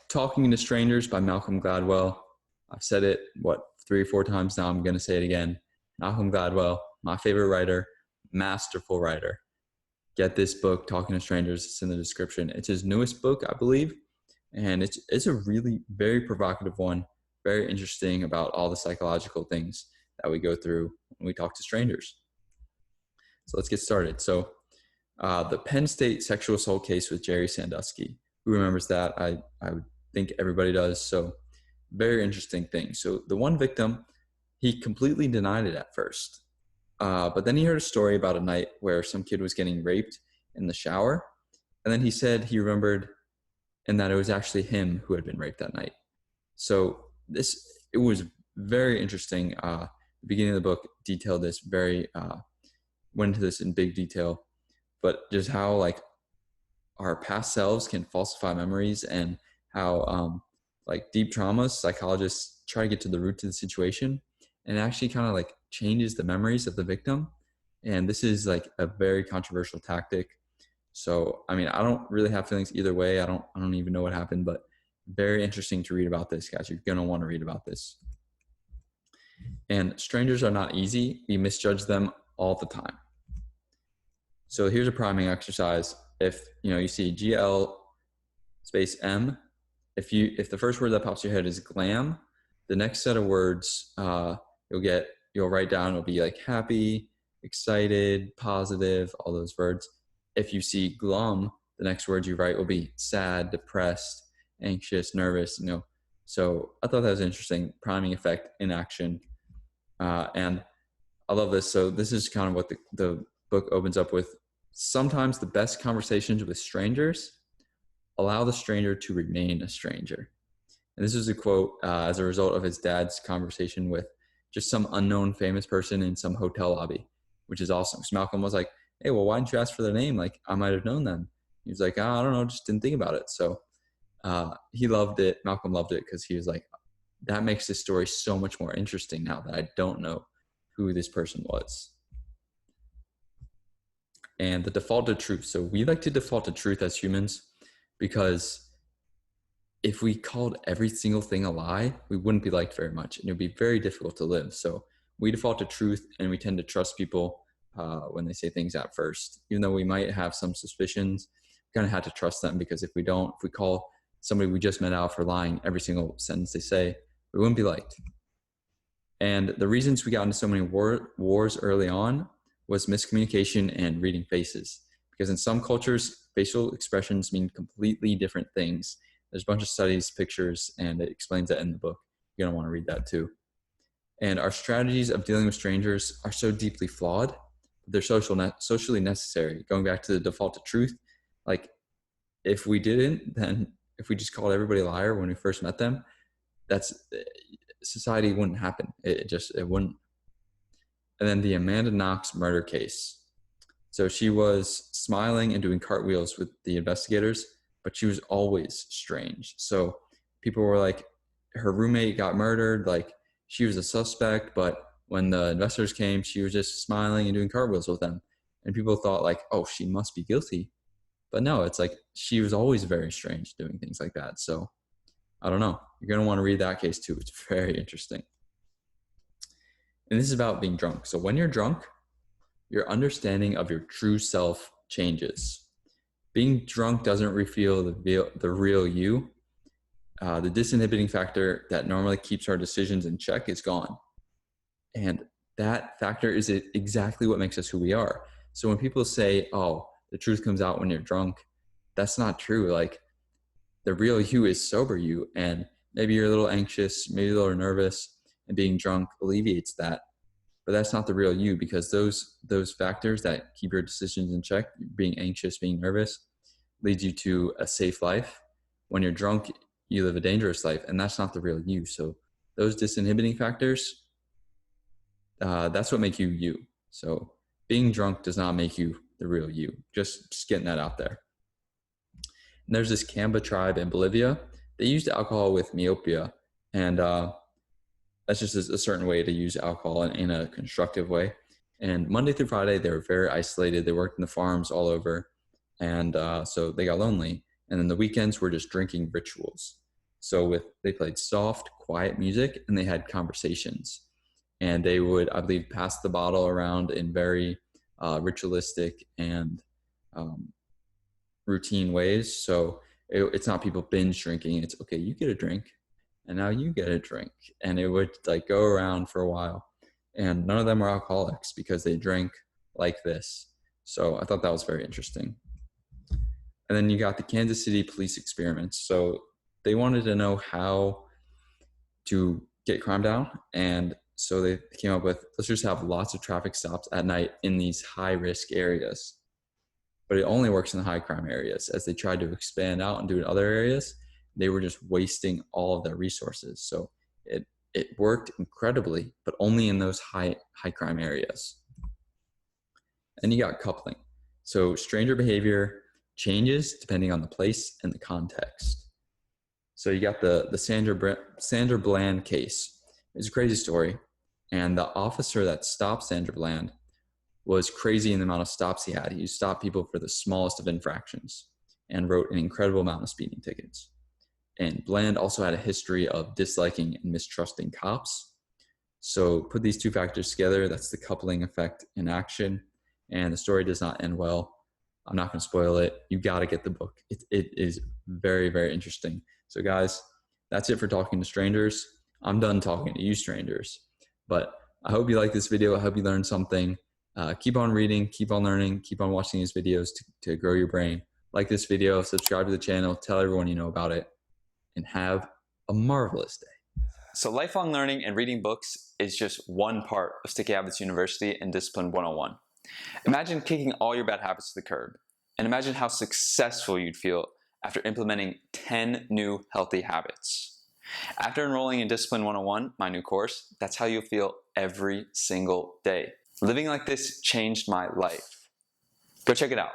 Talking to Strangers by Malcolm Gladwell. I've said it, 3 or 4 times now. I'm going to say it again. Malcolm Gladwell, my favorite writer, masterful writer. Get this book, Talking to Strangers. It's in the description. It's his newest book, I believe. And it's a really very provocative one, very interesting about all the psychological things that we go through when we talk to strangers. So let's get started. So the Penn State sexual assault case with Jerry Sandusky. Who remembers that? I would think everybody does. So very interesting thing. So the one victim, he completely denied it at first. But then he heard a story about a night where some kid was getting raped in the shower. And then he said he remembered and that it was actually him who had been raped that night. So it was very interesting. The beginning of the book detailed this went into this in big detail, but just how like our past selves can falsify memories and how like deep traumas, psychologists try to get to the root of the situation and it actually kind of like changes the memories of the victim. And this is like a very controversial tactic. So, I mean, I don't really have feelings either way. I don't even know what happened, but very interesting to read about this, guys. You're going to want to read about this. And strangers are not easy. We misjudge them all the time. So here's a priming exercise. If you see GL space M, if the first word that pops in your head is glam, the next set of words you'll write down will be like happy, excited, positive, all those words. If you see glum, the next words you write will be sad, depressed, anxious, nervous. So I thought that was interesting. Priming effect in action, and I love this. So this is kind of what the book opens up with. Sometimes the best conversations with strangers allow the stranger to remain a stranger. And this is a quote as a result of his dad's conversation with just some unknown famous person in some hotel lobby, which is awesome. So Malcolm was like, hey, well, why didn't you ask for their name? Like, I might have known them. He was like, I don't know, just didn't think about it. So he loved it. Malcolm loved it because he was like, that makes this story so much more interesting now that I don't know who this person was. And the default to truth. So we like to default to truth as humans because if we called every single thing a lie, we wouldn't be liked very much and it would be very difficult to live. So we default to truth and we tend to trust people when they say things at first, even though we might have some suspicions, we kind of had to trust them because if we call somebody we just met out for lying every single sentence they say, we wouldn't be liked. And the reasons we got into so many wars early on was miscommunication and reading faces. Because in some cultures, facial expressions mean completely different things. There's a bunch of studies, pictures, and it explains that in the book. You're going to want to read that too. And our strategies of dealing with strangers are so deeply flawed. They're socially necessary. Going back to the default to truth, like if we just called everybody a liar when we first met them, society wouldn't happen. It wouldn't. And then the Amanda Knox murder case. So she was smiling and doing cartwheels with the investigators, but she was always strange. So people were like, her roommate got murdered, like she was a suspect, but when the investors came, she was just smiling and doing cartwheels with them. And people thought like, oh, she must be guilty. But no, it's like she was always very strange doing things like that. So I don't know. You're going to want to read that case too. It's very interesting. And this is about being drunk. So when you're drunk, your understanding of your true self changes. Being drunk doesn't reveal the real you. The disinhibiting factor that normally keeps our decisions in check is gone. And that factor is exactly what makes us who we are. So when people say, oh, the truth comes out when you're drunk, that's not true. Like the real you is sober you. And maybe you're a little anxious, maybe a little nervous, and being drunk alleviates that. But that's not the real you because those factors that keep your decisions in check, being anxious, being nervous, leads you to a safe life. When you're drunk, you live a dangerous life, and that's not the real you. So those disinhibiting factors, that's what make you you. So being drunk does not make you the real you. Just getting that out there. And there's this Kamba tribe in Bolivia. They used alcohol with myopia, and that's just a certain way to use alcohol in a constructive way. And Monday through Friday, they were very isolated. They worked in the farms all over, and so they got lonely. And then the weekends were just drinking rituals. So they played soft, quiet music, and they had conversations. And they would, I believe, pass the bottle around in very ritualistic and routine ways. So it's not people binge drinking. It's okay, you get a drink, and now you get a drink, and it would like go around for a while. And none of them were alcoholics because they drank like this. So I thought that was very interesting. And then you got the Kansas City police experiments. So they wanted to know how to get crime down. And so they came up with, let's just have lots of traffic stops at night in these high risk areas. But it only works in the high crime areas. As they tried to expand out and do it in other areas, they were just wasting all of their resources. So it worked incredibly, but only in those high crime areas. And you got coupling. So stranger behavior changes depending on the place and the context. So you got the Sandra Bland case. It's a crazy story. And the officer that stopped Sandra Bland was crazy in the amount of stops he had. He stopped people for the smallest of infractions and wrote an incredible amount of speeding tickets. And Bland also had a history of disliking and mistrusting cops. So put these two factors together, that's the coupling effect in action. And the story does not end well. I'm not going to spoil it. You got to get the book. It is very, very interesting. So guys, that's it for talking to strangers. I'm done talking to you strangers. But I hope you like this video. I hope you learned something. Keep on reading, keep on learning, keep on watching these videos to grow your brain. Like this video, subscribe to the channel, tell everyone you know about it, and have a marvelous day. So lifelong learning and reading books is just one part of Sticky Habits University and Discipline 101. Imagine kicking all your bad habits to the curb, and imagine how successful you'd feel after implementing 10 new healthy habits. After enrolling in Discipline 101, my new course, that's how you'll feel every single day. Living like this changed my life. Go check it out.